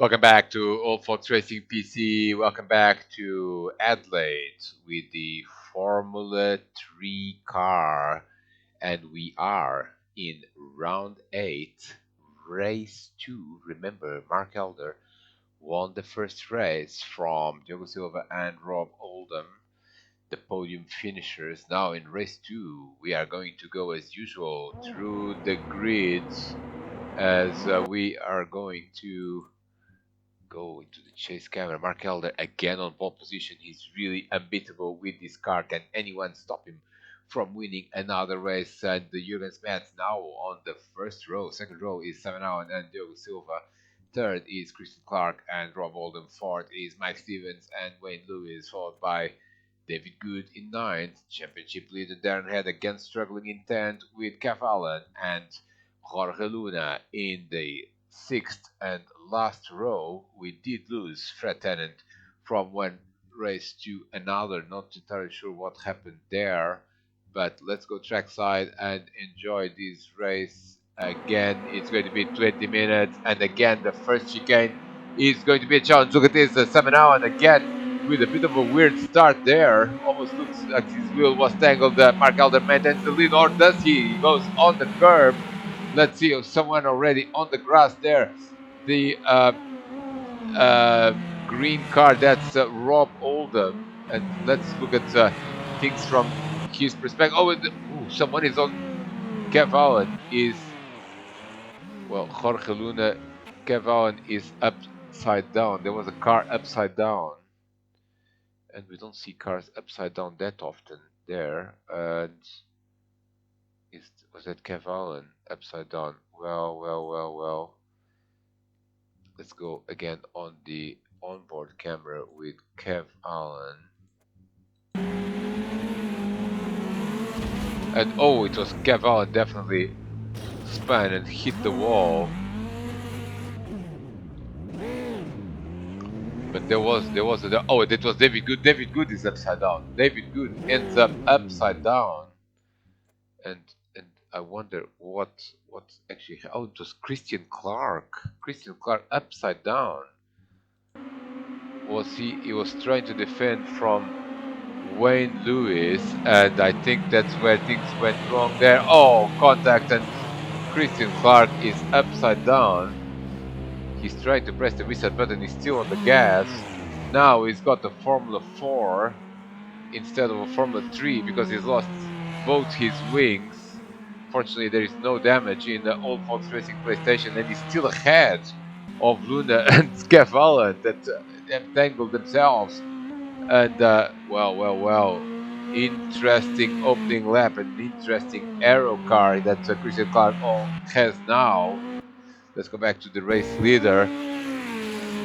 Welcome back to Old Folks Racing PC. Welcome back to Adelaide with the Formula 3 car. And we are in round 8, race 2. Remember, Mark Elder won the first race from Diogo Silva and Rob Oldham, the podium finishers. Now in race 2, we are going to go as usual through the grids as we are going to go into the chase camera. Mark Elder again on pole position. He's really unbeatable with this car. Can anyone stop him from winning another race? And the Jurgen Smets now on the first row. Second row is Simon Owen and Diogo Silva. Third is Christian Clark and Rob Oldham. Fourth is Mike Stevens and Wayne Lewis, followed by David Good in ninth. Championship leader Darren Head again struggling in 10th with Kev Allen and Jorge Luna in the sixth and last row. We did lose Fred Tennant from one race to another. Not entirely sure what happened there, but let's go trackside and enjoy this race. Again, it's going to be 20 minutes, and again, the first chicane is going to be a challenge. Look at this, Semenau, and again, with a bit of a weird start there. Almost looks like his wheel was tangled. Mark Elder maintains the lead, or does he? He goes on the curb. Let's see if someone already on the grass there. The green car, that's Rob Oldham. And let's look at things from his perspective. Oh, someone is on. Kev Allen is, well, Jorge Luna. Kev Allen is upside down. There was a car upside down. And we don't see cars upside down that often there. And was that Kev Allen upside down? Well. Let's go again on the onboard camera with Kev Allen. And oh, it was Kev Allen, definitely spun and hit the wall. But there was oh, that was David Good. David Good is upside down. David Good ends up upside down. And I wonder what actually. Oh, it was Christian Clark. Christian Clark upside down. He was trying to defend from Wayne Lewis, and I think that's where things went wrong there. Oh, contact, and Christian Clark is upside down. He's trying to press the reset button. He's still on the gas. Now he's got the Formula 4 instead of a Formula 3 because he's lost both his wings. Fortunately, there is no damage in the Old Folks Racing PlayStation, and he's still ahead of Luna and Kev Allen that entangled themselves. And well, interesting opening lap, an interesting aero car that Christian Clark has now. Let's go back to the race leader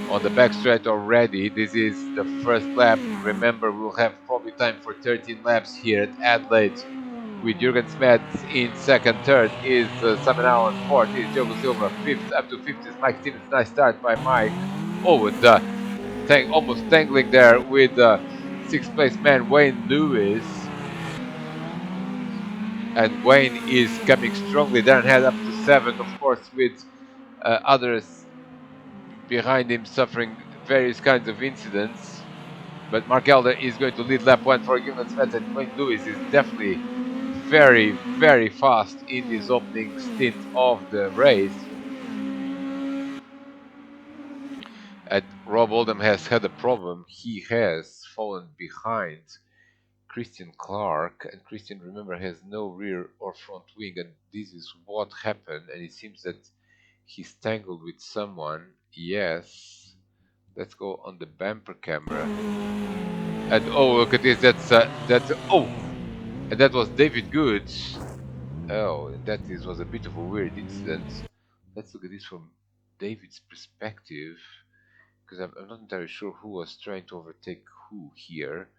on the backstretch already. This is the first lap. Remember, we'll have probably time for 13 laps here at Adelaide, with Jurgen Smets in second. Third is Simon Allen. Fourth is Diogo Silva. Fifth, up to fifth, is Mike Stevens. Nice start by Mike. Oh, and almost tangling there with sixth place man Wayne Lewis. And Wayne is coming strongly. Darren Head up to seventh, of course, with others behind him suffering various kinds of incidents. But Mark Elder is going to lead lap 1 for Jurgen Smets, and Wayne Lewis is definitely very, very fast in this opening stint of the race. And Rob Oldham has had a problem. He has fallen behind Christian Clark, and Christian, remember, has no rear or front wing, and this is what happened. And it seems that he's tangled with someone. Yes, let's go on the bumper camera. And oh, look at this. And that was David Good. Oh, was a bit of a weird incident. Let's look at this from David's perspective, because I'm not entirely sure who was trying to overtake who here,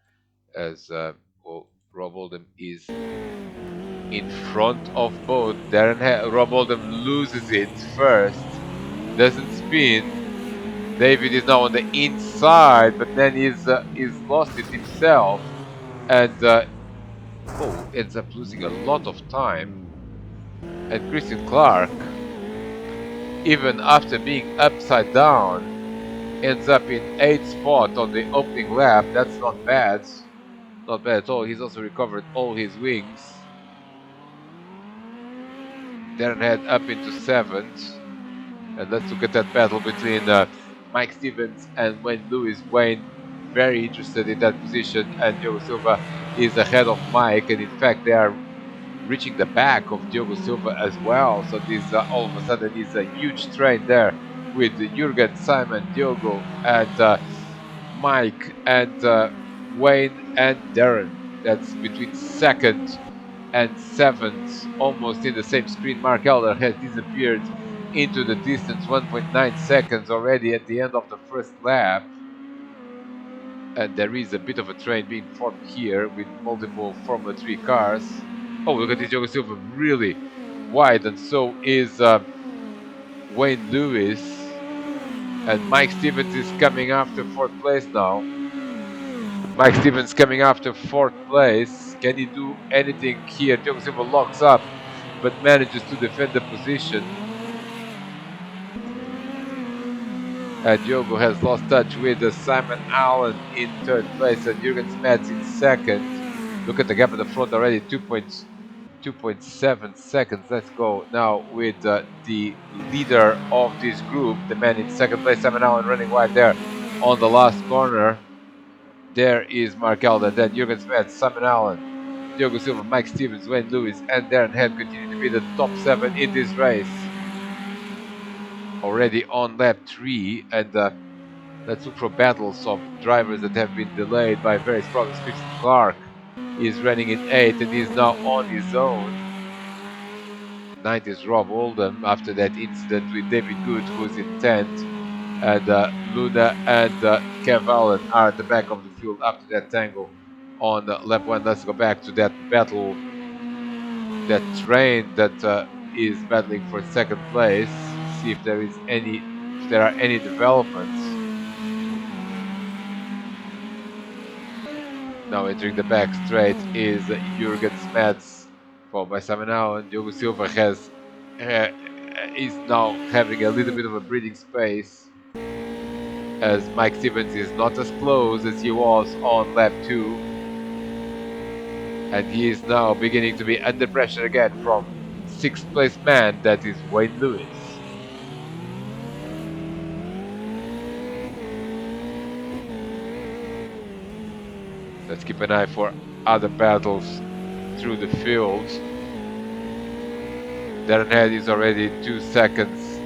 as Rob Oldham is in front of both. Rob Oldham loses it first, doesn't spin. David is now on the inside, but then he's lost it himself, and ends up losing a lot of time. And Christian Clark, even after being upside down, ends up in 8th spot on the opening lap. That's not bad. Not bad at all. He's also recovered all his wings. Darren Head up into 7th. And let's look at that battle between Mike Stevens and Wayne Lewis. Wayne very interested in that position, and Diogo Silva is ahead of Mike. And in fact, they are reaching the back of Diogo Silva as well. So this all of a sudden is a huge train there with Jurgen, Simon, Diogo, and Mike, and Wayne and Darren. That's between 2nd and 7th, almost in the same screen. Mark Elder has disappeared into the distance, 1.9 seconds already at the end of the first lap. And there is a bit of a train being formed here with multiple Formula 3 cars. Oh, look at this, Diogo Silva really wide, and so is Wayne Lewis. And Mike Stevens is coming after 4th place now. Mike Stevens coming after 4th place. Can he do anything here? Diogo Silva locks up, but manages to defend the position. Diogo has lost touch with Simon Allen in 3rd place and Jurgen Smets in 2nd. Look at the gap at the front already, 2.7 seconds. Let's go now with the leader of this group, the man in 2nd place, Simon Allen, running wide there on the last corner. There is Mark Alden, then Jurgen Smets, Simon Allen, Diogo Silva, Mike Stevens, Wayne Lewis, and Darren Head continue to be the top 7 in this race. Already on lap 3, and let's look for battles of drivers that have been delayed by various problems. Christian Clark is running in 8th and is now on his own. 9th is Rob Oldham after that incident with David Good, who's in 10th. And Luna and Kev Allen are at the back of the field after that tangle on lap 1. Let's go back to that battle, that train that is battling for 2nd place. See if there are any developments. Now entering the back straight is Jurgen Smets, followed by Simon Allen. Diogo Silva is now having a little bit of a breathing space, as Mike Stevens is not as close as he was on lap 2. And he is now beginning to be under pressure again from 6th place man, that is Wayne Lewis. Let's keep an eye for other battles through the field. Darren Head is already 2 seconds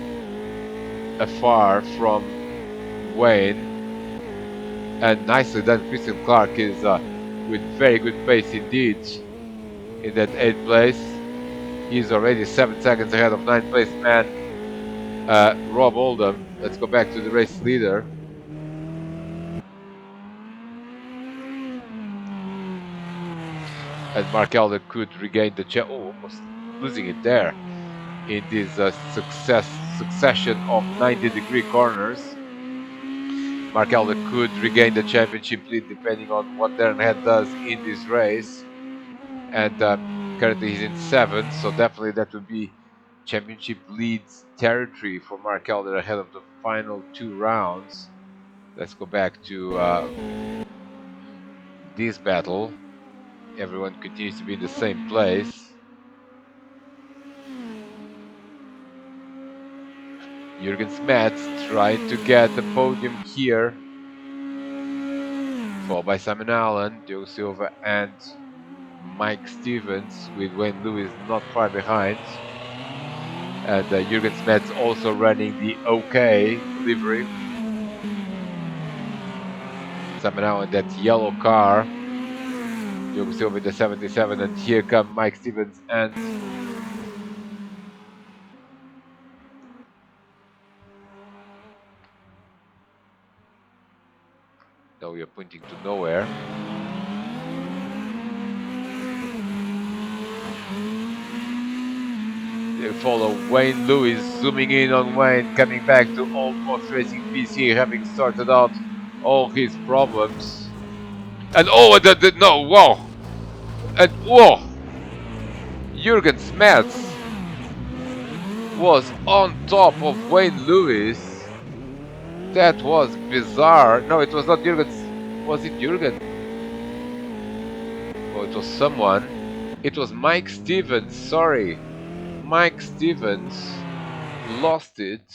afar from Wayne. And nicely done, Christian Clark is with very good pace indeed in that 8th place. He's already 7 seconds ahead of 9th place man Rob Oldham. Let's go back to the race leader. And Mark Elder could regain the almost losing it there in this succession of 90-degree corners. Mark Elder could regain the championship lead depending on what Darren Head does in this race. And currently he's in 7th, so definitely that would be championship leads territory for Mark Elder ahead of the final 2 rounds. Let's go back to this battle. Everyone continues to be in the same place. Jurgen Smets trying to get the podium here, followed by Simon Allen, Diogo Silva and Mike Stevens, with Wayne Lewis not far behind. And Jurgen Smets also running the OK livery. Simon Allen, that yellow car. Diogo Silva in the 77, and here come Mike Stevens and now we are pointing to nowhere. They follow Wayne Lewis, zooming in on Wayne, coming back to Old Fox Racing PC, having sorted out all his problems. And oh, no, whoa! And whoa! Jurgen Smets was on top of Wayne Lewis. That was bizarre. No, it was not Jurgen. Was it Jurgen? Oh, it was someone. It was Mike Stevens. Sorry. Mike Stevens lost it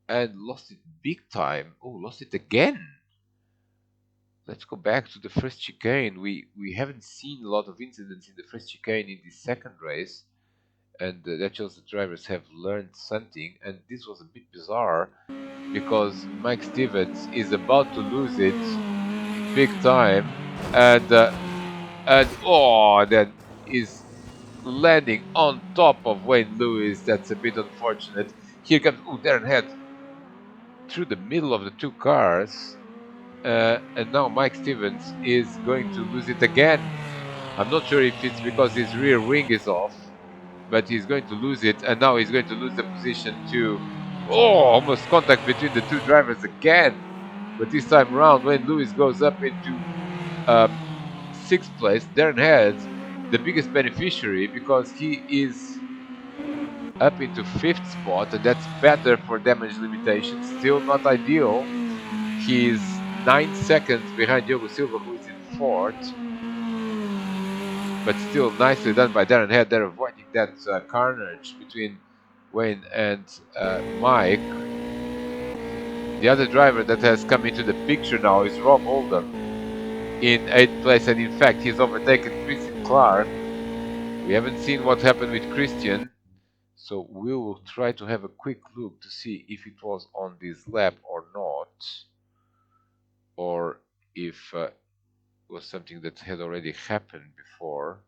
and lost it big time. Oh, lost it again. Let's go back to the first chicane. We haven't seen a lot of incidents in the first chicane in the second race, and that shows the drivers have learned something. And this was a bit bizarre because Mike Stevens is about to lose it big time, and oh, then is landing on top of Wayne Lewis. That's a bit unfortunate. Here comes Darren Head through the middle of the two cars. And now Mike Stevens is going to lose it again. I'm not sure if it's because his rear wing is off, but he's going to lose it, and now he's going to lose the position to, almost contact between the two drivers again. But this time around, when Lewis goes up into sixth place, Darren Head, the biggest beneficiary, because he is up into fifth spot, and that's better for damage limitation. Still not ideal. He's 9 seconds behind Diogo Silva, who is in fourth. But still nicely done by Darren Head. They're avoiding that carnage between Wayne and Mike. The other driver that has come into the picture now is Rob Oldham in 8th place, and in fact he's overtaken Christian Clark. We haven't seen what happened with Christian, so we will try to have a quick look to see if it was on this lap or not, or if it was something that had already happened before,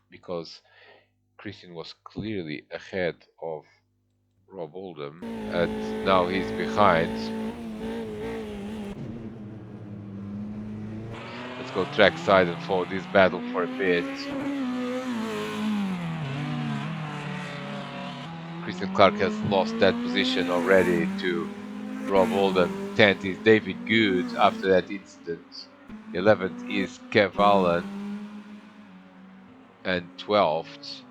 because Christian was clearly ahead of Rob Oldham, and now he's behind. Let's go trackside and follow this battle for a bit. Christian Clark has lost that position already to Rob Oldham. 10th is David Good after that incident. 11th is Kev Allen. And 12th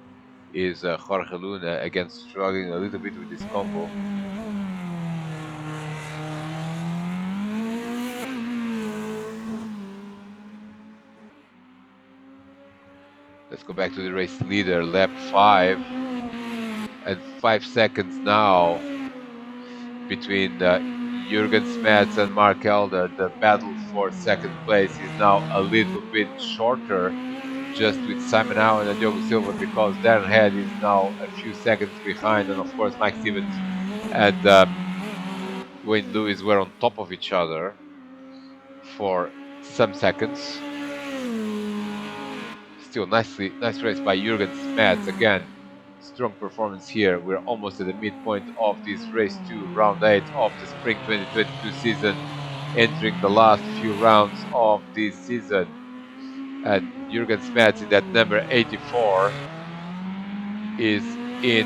is Jorge Luna, again struggling a little bit with this combo. Let's go back to the race leader, lap 5. And 5 seconds now between Jürgen Smets and Mark Elder. The battle for second place is now a little bit shorter, just with Simon Owen and Diogo Silva, because Darren Head is now a few seconds behind, and of course Mike Stevens and Wayne Lewis were on top of each other for some seconds. Still nice race by Jürgen Smets. Again, strong performance here. We're almost at the midpoint of this race 2, round 8 of the spring 2022 season, entering the last few rounds of this season. And Jürgen Smets in that number 84 is in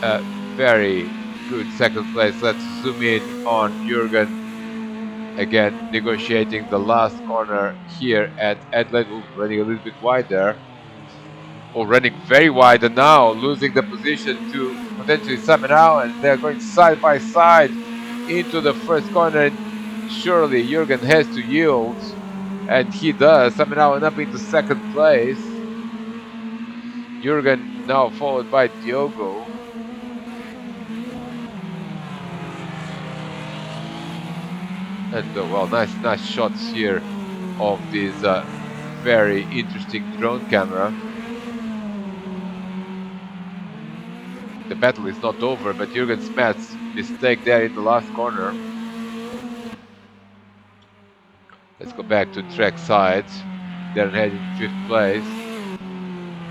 a very good second place. Let's zoom in on Jürgen. Again, negotiating the last corner here at Adelaide. Running a little bit wide there. Running very wide, and now losing the position to potentially Simon Owen. They're going side by side into the first corner. Surely Jürgen has to yield, and he does. Simon Owen up into second place. Jürgen now followed by Diogo. And well, nice shots here of this very interesting drone camera. The battle is not over, but Jürgen Smets' mistake there in the last corner. Let's go back to track side. They're heading 5th place.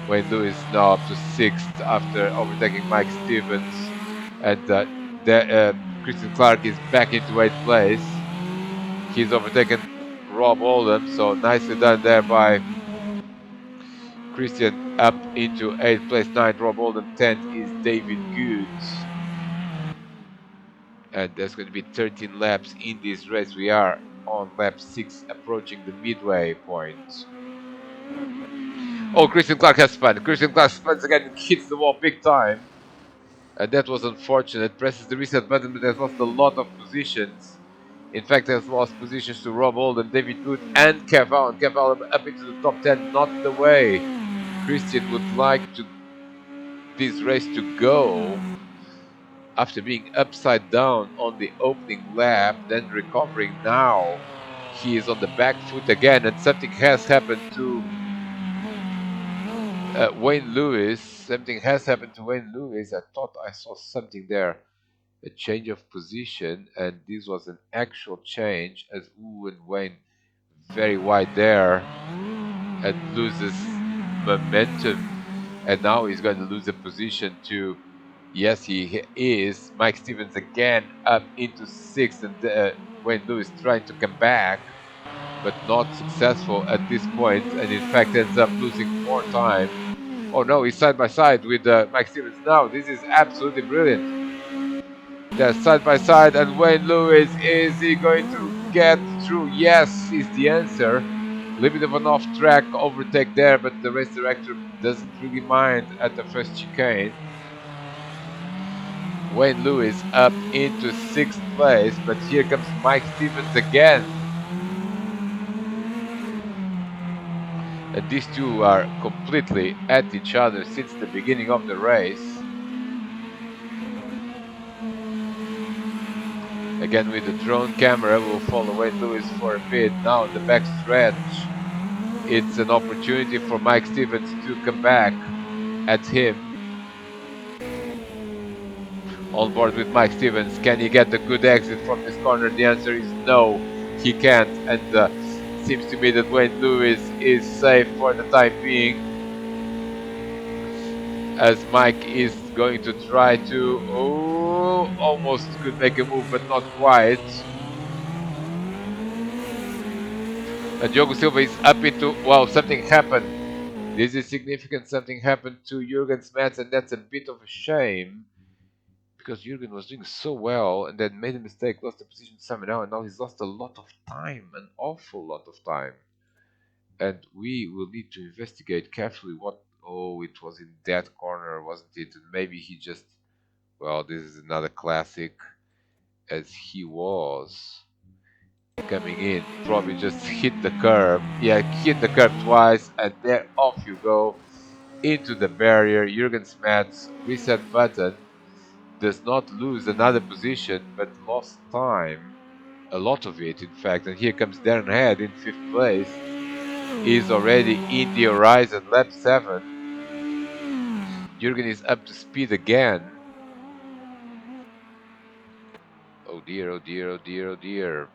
Wayne Lewis now up to 6th after overtaking Mike Stevens. And Christian Clark is back into 8th place. He's overtaken Rob Oldham, so nicely done there by Christian, up into 8th place. 9th Rob Oldham, 10th is David Good. And there's going to be 13 laps in this race. We are on lap 6, approaching the midway point. Oh, Christian Clark has spun. Christian Clark spins again and hits the wall big time. And that was unfortunate. Presses the reset button, but has lost a lot of positions. In fact, has lost positions to Rob Holden, David Good, and Kev Allen. Kev Allen up into the top 10, not the way Christian would like to this race to go. After being upside down on the opening lap, then recovering now, he is on the back foot again, and something has happened to Wayne Lewis. Something has happened to Wayne Lewis. I thought I saw something there. A change of position, and this was an actual change as and Wayne very wide there and loses momentum, and now he's going to lose a position to, yes, he is, Mike Stevens again up into sixth, and Wayne Lewis trying to come back but not successful at this point, and in fact ends up losing more time. Oh no, he's side by side with Mike Stevens now. This is absolutely brilliant. They're side by side, and Wayne Lewis, is he going to get through? Yes, is the answer. A little bit of an off-track overtake there, but the race director doesn't really mind at the first chicane. Wayne Lewis up into sixth place, but here comes Mike Stevens again. And these two are completely at each other since the beginning of the race. Again with the drone camera, we'll follow Wayne Lewis for a bit. Now in the back stretch, it's an opportunity for Mike Stevens to come back at him. On board with Mike Stevens, can he get a good exit from this corner? The answer is no, he can't, and seems to me that Wayne Lewis is safe for the time being, as Mike is going to try to, almost could make a move but not quite. And Diogo Silva is up into, wow, something happened. This is significant, something happened to Jürgen Smets, and that's a bit of a shame, because Jürgen was doing so well and then made a mistake, lost the position somehow, and now he's lost a lot of time, an awful lot of time. And we will need to investigate carefully what, oh, it was in that corner, wasn't it? And maybe he just, well, this is another classic, as he was coming in, probably just hit the curb. Yeah, hit the curb twice, and there off you go into the barrier. Jürgen Smets reset button does not lose another position, but lost time, a lot of it in fact. And here comes Darren Head in fifth place. He's already in the horizon, lap 7. Jürgen is up to speed again. Oh dear, oh dear, oh dear, oh dear.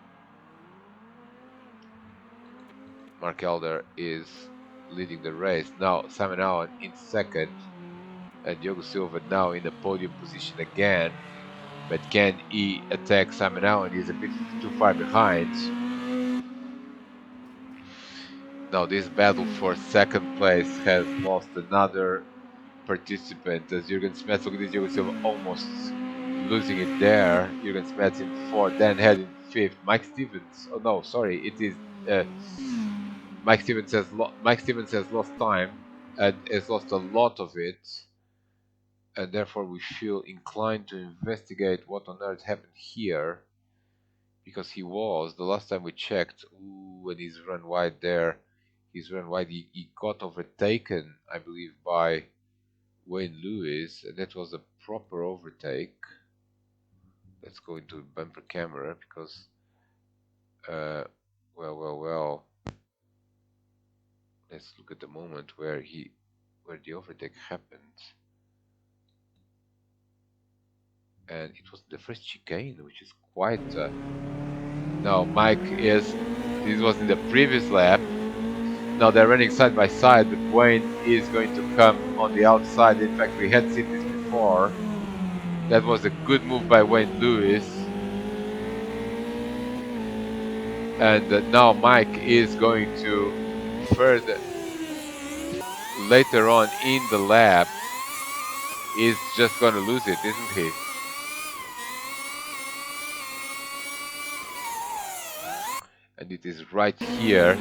Mark Elder is leading the race. Now Simon Owen in second, and Diogo Silva now in the podium position again. But can he attack Simon Owen? He's a bit too far behind. Now this battle for second place has lost another participant, as Jürgen Smets, look at this, Diogo Silva almost losing it there. Jürgen Smets in fourth, then Head in fifth. Mike Stevens, oh no, sorry, it is Mike Stevens has lost time and has lost a lot of it, and therefore we feel inclined to investigate what on earth happened here, because he was, the last time we checked, and he's run wide there. He's run wide. He got overtaken, I believe, by Wayne Lewis, and that was a proper overtake. Let's go into bumper camera, because well, let's look at the moment where the overtake happened. And it was the first chicane, which is quite now Mike is, this was in the previous lap. Now they're running side by side, but Wayne is going to come on the outside. In fact, we had seen this before. That was a good move by Wayne Lewis. And now Mike is going to further, later on in the lap, is just going to lose it, isn't he? And it is right here.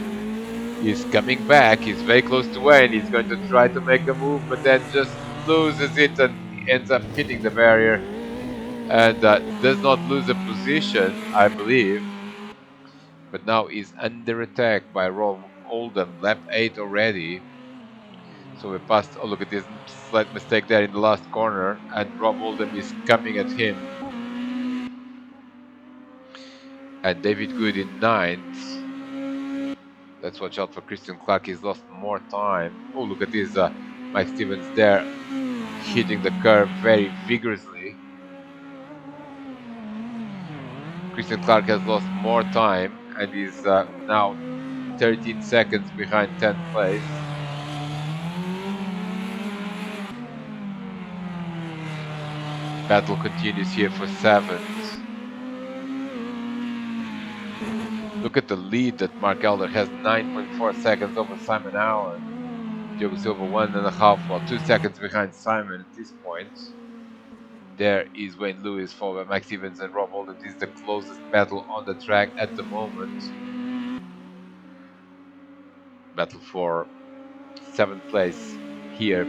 He's coming back. He's very close to Wayne. He's going to try to make a move, but then just loses it. And he ends up hitting the barrier and does not lose a position, I believe. But now is under attack by Rob Oldham, lap 8 already. So we passed. Oh, look at this slight mistake there in the last corner, and Rob Oldham is coming at him. And David Good in 9th. Let's watch out for Christian Clark. He's lost more time. Oh, look at this. Mike Stevens there hitting the curve very vigorously. Christian Clark has lost more time and is now 13 seconds behind 10th place. Battle continues here for 7th. Look at the lead that Mark Elder has, 9.4 seconds over Simon Allen. Diogo Silva 1.5, well, 2 seconds behind Simon at this point. There is Wayne Lewis followed by Mike Stevens and Rob Oldham. This is the closest battle on the track at the moment. Battle for 7th place here.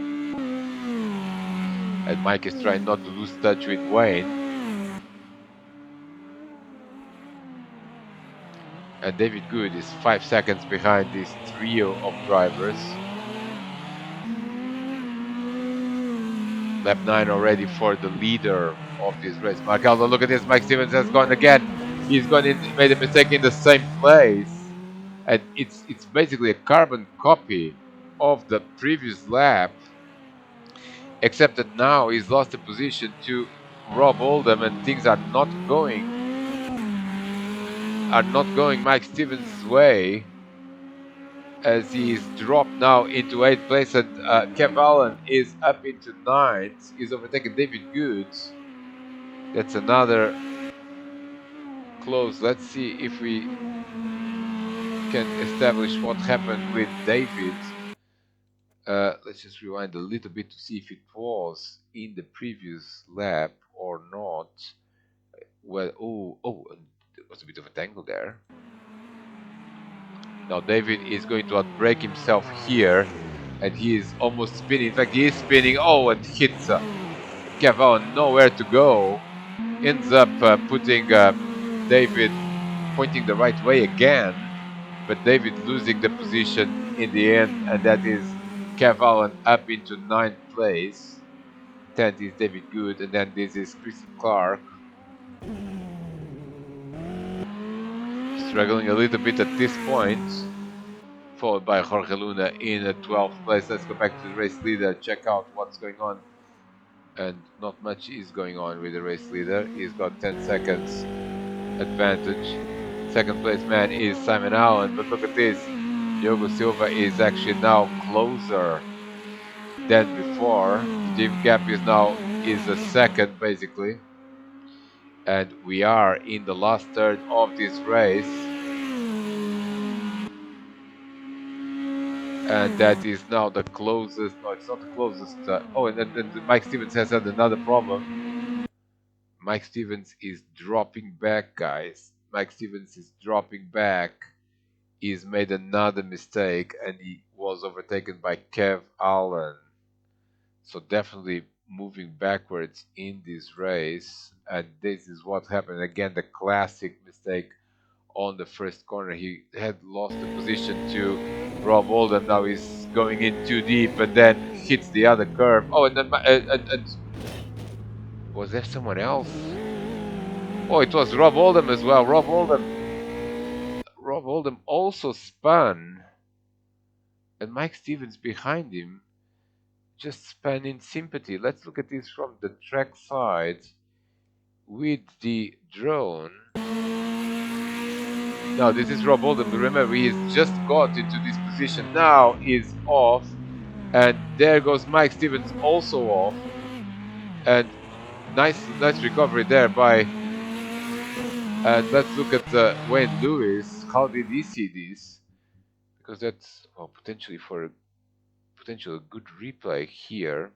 And Mike is trying not to lose touch with Wayne. And David Good is 5 seconds behind this trio of drivers. Lap 9 already for the leader of this race. Mark Aldo, look at this. Mike Stevens has gone again. He's gone in, made a mistake in the same place. And it's basically a carbon copy of the previous lap. Except that now he's lost a position to Rob Oldham and things are not going Mike Stevens' way, as he's dropped now into 8th place, and Kev Allen is up into 9th. He's overtaken David Good. That's another close. Let's see if we can establish what happened with David. Let's just rewind a little bit to see if it was in the previous lap or not. Well, there was a bit of a tangle there. Now David is going to outbrake himself here, and he is almost spinning. In fact, he is spinning. Oh, and hits Kevin nowhere to go. Ends up putting David pointing the right way again, but David losing the position in the end, and that is Kev Allen up into 9th place. 10th is David Good, and then this is Christian Clark. Struggling a little bit at this point, followed by Jorge Luna in 12th place. Let's go back to the race leader, check out what's going on. And not much is going on with the race leader. He's got 10 seconds advantage. Second place man is Simon Allen, but look at this. Diogo Silva is actually now closer than before. The team gap is now a second basically. And we are in the last third of this race. And that is now the closest. No, it's not the closest. And then Mike Stevens has had another problem. Mike Stevens is dropping back, guys. Mike Stevens is dropping back. He's made another mistake and he was overtaken by Kev Allen. So definitely moving backwards in this race. And this is what happened. Again, the classic mistake on the first corner. He had lost the position to Rob Oldham. Now he's going in too deep and then hits the other curve. Oh, and then was there someone else? Oh, it was Rob Oldham as well. Rob Oldham also spun, and Mike Stevens behind him just spun in sympathy. Let's look at this from the track side with the drone. Now this is Rob Oldham. Remember, he's just got into this position. Now he's off, and there goes Mike Stevens also off. And nice recovery there by. And let's look at Wayne Lewis. How did he see this? Because that's potentially for a good replay here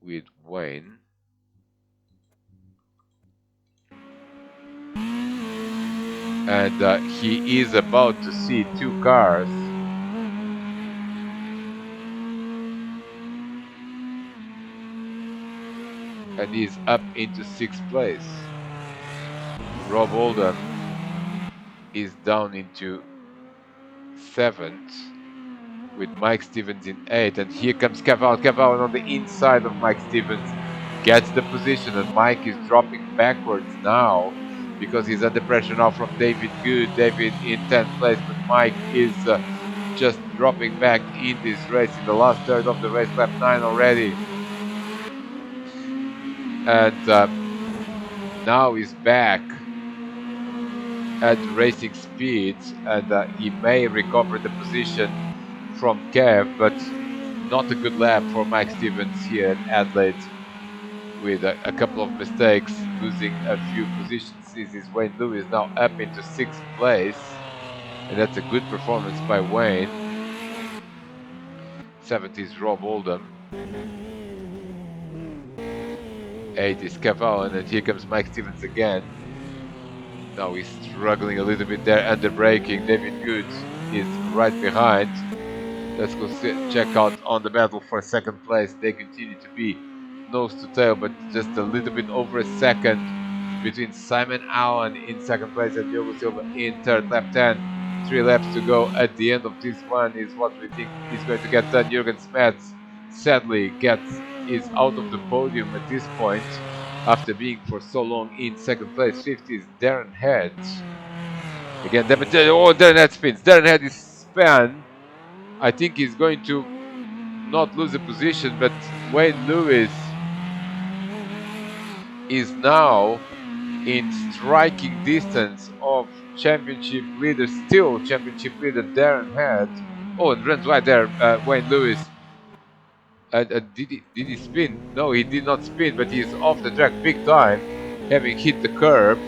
with Wayne. And he is about to see two cars. and is up into 6th place. Rob Oldham is down into 7th with Mike Stevens in 8th, and here comes Cavallo. Cavallo on the inside of Mike Stevens gets the position, and Mike is dropping backwards now because he's under pressure now from David Good. David in 10th place, but Mike is just dropping back in this race in the last third of the race, lap 9 already, and now he's back at racing speeds, and he may recover the position from Kev, but not a good lap for Mike Stevens here at Adelaide, with a couple of mistakes, losing a few positions. This is Wayne Lewis now up into 6th place, and that's a good performance by Wayne. 7th is Rob Oldham. 8th is Cavallo, and here comes Mike Stevens again. Now he's struggling a little bit there under braking. David Good is right behind. Let's go check out on the battle for 2nd place. They continue to be nose to tail, but just a little bit over a second between Simon Allen in 2nd place and Diogo Silva in 3rd. Lap 10, 3 laps to go. At the end of this one is what we think is going to get done. Jürgen Smets sadly is out of the podium at this point after being for so long in 2nd place. 5th is Darren Head. Again, Darren Head spins. Darren Head is spun. I think he's going to not lose a position, but Wayne Lewis is now in striking distance of championship leader, still championship leader Darren Head. Oh, and runs right there, Wayne Lewis. Did he spin? No, he did not spin, but he is off the track big time, having hit the curb.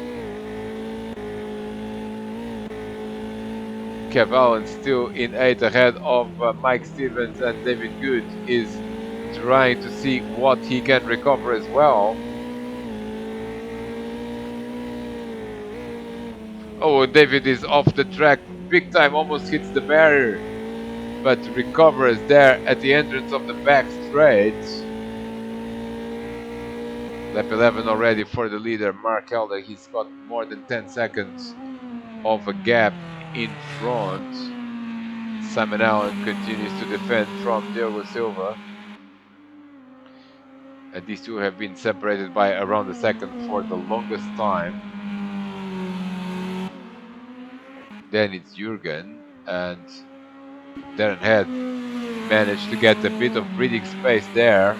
Cavallo still in 8th ahead of Mike Stevens, and David Good is trying to see what he can recover as well. Oh, David is off the track big time, almost hits the barrier, but recovers there at the entrance of the back straight. Lap 11 already for the leader, Mark Elder. He's got more than 10 seconds of a gap in front. Simon Allen continues to defend from Diogo Silva. And these two have been separated by around a second for the longest time. Then it's Jürgen, and Darren Head managed to get a bit of breathing space there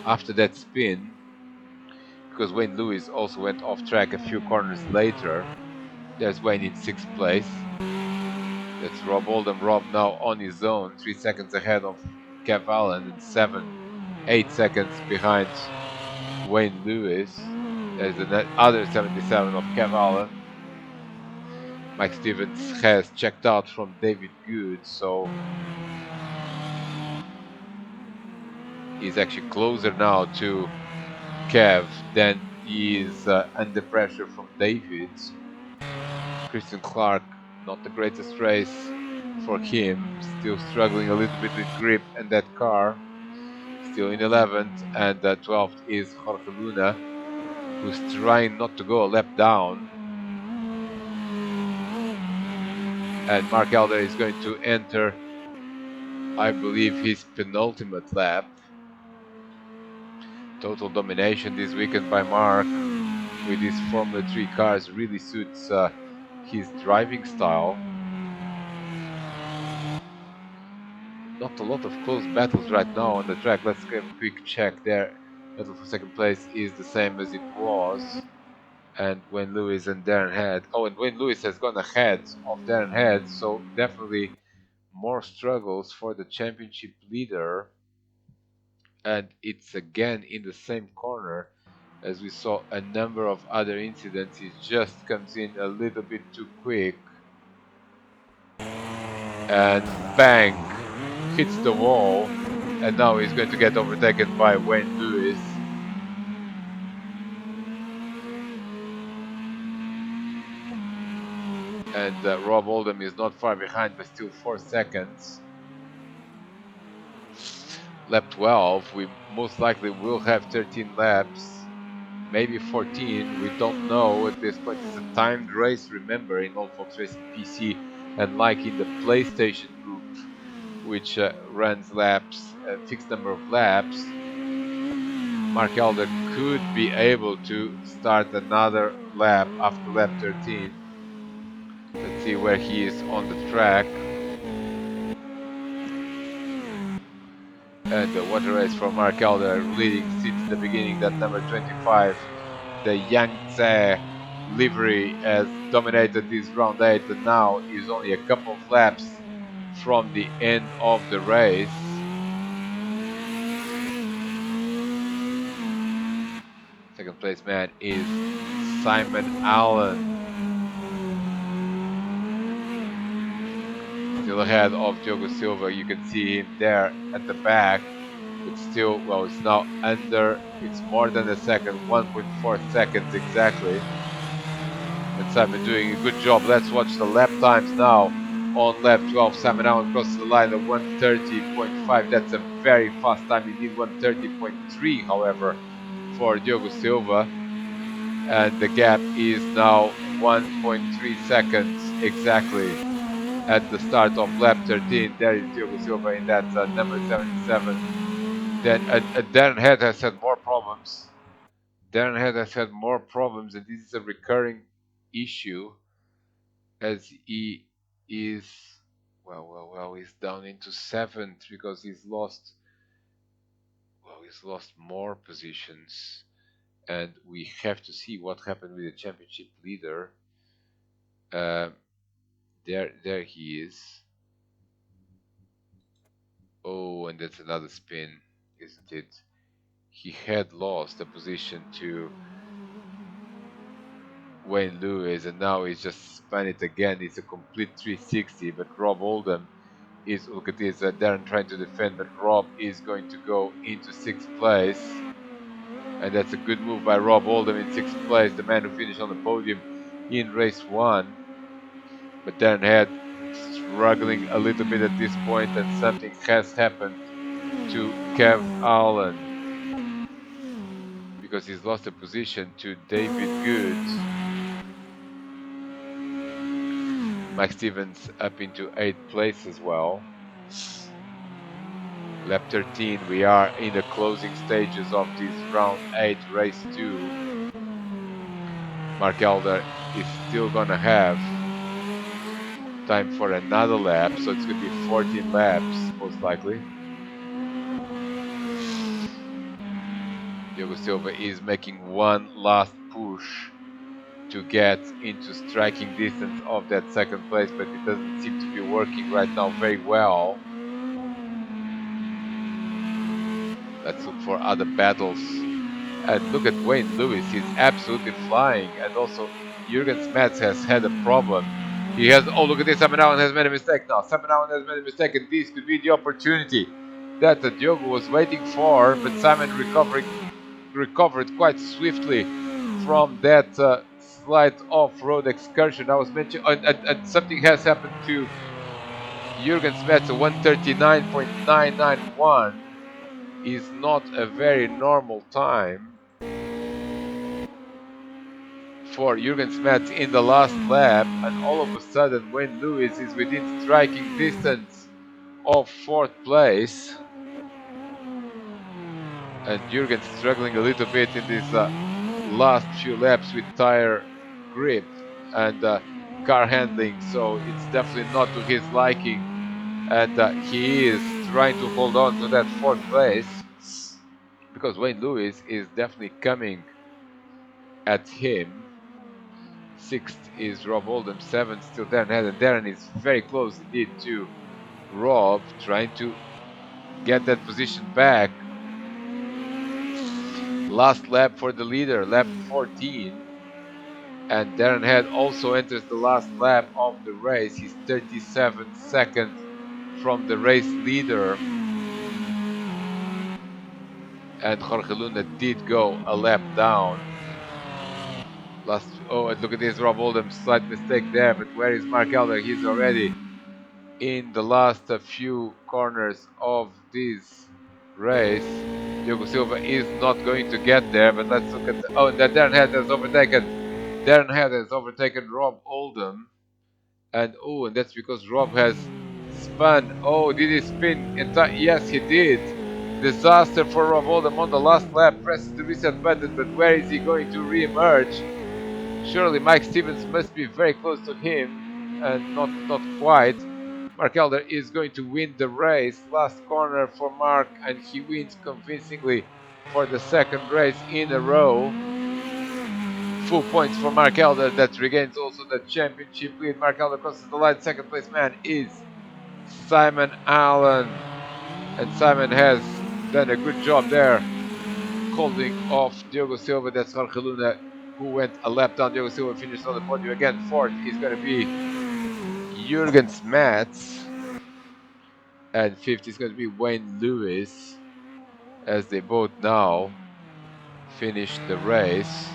after that spin, because Wayne Lewis also went off track a few corners later. There's Wayne in 6th place. That's Rob Oldham. Rob now on his own, 3 seconds ahead of Cavallo and 8 seconds behind Wayne Lewis. There's another 77 of Cavallo. Mike Stevens has checked out from David Good, so he's actually closer now to Kev than he is under pressure from David. Christian Clark, not the greatest race for him, still struggling a little bit with grip and that car. Still in 11th, and 12th is Jorge Luna, who's trying not to go a lap down. And Mark Elder is going to enter, I believe, his penultimate lap. Total domination this weekend by Mark with his Formula 3 cars really suits his driving style. Not a lot of close battles right now on the track. Let's get a quick check there. Battle for 2nd place is the same as it was. And Wayne Lewis and Darren Head. Oh, and Wayne Lewis has gone ahead of Darren Head, so definitely more struggles for the championship leader. And it's again in the same corner as we saw a number of other incidents. He just comes in a little bit too quick. And bang! Hits the wall. And now he's going to get overtaken by Wayne Lewis. And Rob Oldham is not far behind, but still 4 seconds. lap 12. We most likely will have 13 laps, maybe 14. We don't know at this point. It's a timed race, remember, in Old Fox Racing PC, and like in the PlayStation group, which runs laps, a fixed number of laps. Mark Elder could be able to start another lap after lap 13. Let's see where he is on the track. And what a race from Mark Elder, leading since the beginning. That number 25, the Yangtze livery, has dominated this round 8 and now is only a couple of laps from the end of the race. Second place man is Simon Allen, still ahead of Diogo Silva. You can see him there at the back. It's still, well, it's now under, it's more than a second, 1.4 seconds exactly. And Simon doing a good job. Let's watch the lap times now. On lap 12, Simon Allen crosses the line of 1:30.5. That's a very fast time indeed. 1:30.3, however, for Diogo Silva. And the gap is now 1.3 seconds exactly at the start of lap 13. There is Diogo Silva in that number 77. Then Darren Head has had more problems. Darren Head has had more problems, and this is a recurring issue as he is, he's down into 7th because he's lost more positions, and we have to see what happened with the championship leader. There he is. Oh, and that's another spin, isn't it? He had lost a position to Wayne Lewis, and now he's just spun it again. It's a complete 360, but Rob Oldham is, look at this, Darren trying to defend, but Rob is going to go into 6th place. And that's a good move by Rob Oldham in 6th place, the man who finished on the podium in race 1. But Darren Head struggling a little bit at this point, and something has happened to Kev Allen because he's lost a position to David Good. Mike Stevens up into 8th place as well. Lap 13, we are in the closing stages of this round 8 race 2. Mark Elder is still gonna have time for another lap, so it's gonna be 14 laps most likely. Diogo Silva is making one last push to get into striking distance of that 2nd place, but it doesn't seem to be working right now very well. Let's look for other battles. And look at Wayne Lewis, he's absolutely flying. And also, Jürgen Smets has had a problem. He has, oh, look at this, Simon Allen has made a mistake now. Simon Allen has made a mistake, and this could be the opportunity that Diogo was waiting for, but Simon recovered quite swiftly from that slight off-road excursion I was mentioning. And something has happened to Jürgen Smets, 1:39.991 is not a very normal time for Jürgen Smets in the last lap, and all of a sudden Wayne Lewis is within striking distance of 4th place, and Jürgen struggling a little bit in these last few laps with tire grip and car handling, so it's definitely not to his liking, and he is trying to hold on to that 4th place because Wayne Lewis is definitely coming at him. 6th is Rob Oldham, 7th still Darren Head, and Darren is very close indeed to Rob, trying to get that position back. Last lap for the leader, lap 14, and Darren Head also enters the last lap of the race. He's 37 seconds from the race leader, and Jorge Luna did go a lap down. Oh, and look at this, Rob Oldham, slight mistake there, but where is Mark Elder? He's already in the last few corners of this race. Diogo Silva is not going to get there, but let's look at oh, that Darren Head has overtaken. Darren Head has overtaken Rob Oldham, and oh, and that's because Rob has spun. Oh, did he spin? Yes, he did. Disaster for Rob Oldham on the last lap. Presses the reset button, but where is he going to re-emerge? Surely Mike Stevens must be very close to him, and not quite. Mark Elder is going to win the race. Last corner for Mark, and he wins convincingly for the second race in a row. Full points for Mark Elder. That regains also the championship lead. Mark Elder crosses the line. Second place man is Simon Allen, and Simon has done a good job there, holding off Diogo Silva. That's Jorge Luna, who went a lap down. Diogo Silva finished on the podium again. Fourth is going to be Jurgen Smats, and fifth is going to be Wayne Lewis, as they both now finish the race.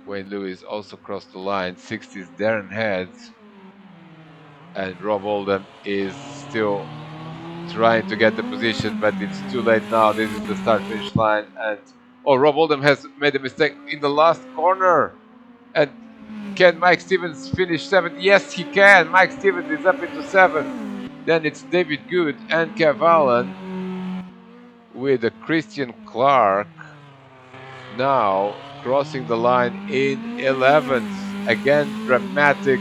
Wayne Lewis also crossed the line. Sixth is Darren Heads, and Rob Oldham is still trying to get the position, but it's too late now. This is the start finish line, and oh, Rob Oldham has made a mistake in the last corner. And can Mike Stevens finish seventh? Yes, he can. Mike Stevens is up into seventh. Then it's David Good and Kev Allen with a Christian Clark now crossing the line in 11th. Again, dramatic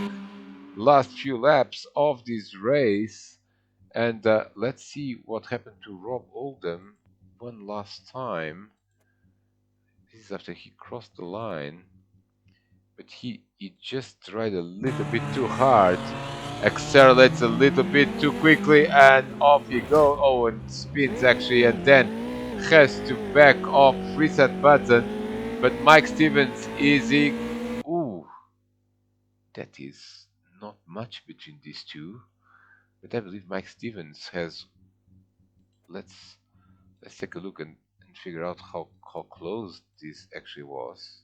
last few laps of this race. And let's see what happened to Rob Oldham one last time. This is after he crossed the line, but he just tried a little bit too hard, accelerates a little bit too quickly, and off he goes. Oh, and spins actually, and then has to back off, reset button. But Mike Stevens is ooh, that is not much between these two. But I believe Mike Stevens has. Let's let's take a look and figure out how close this actually was.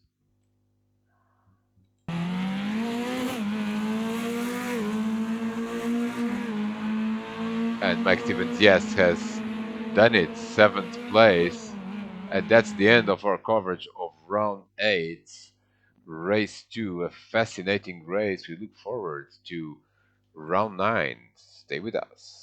And Mike Stevens, yes, has done it, seventh place. And that's the end of our coverage of round 8, race 2, a fascinating race. We look forward to round 9. Stay with us.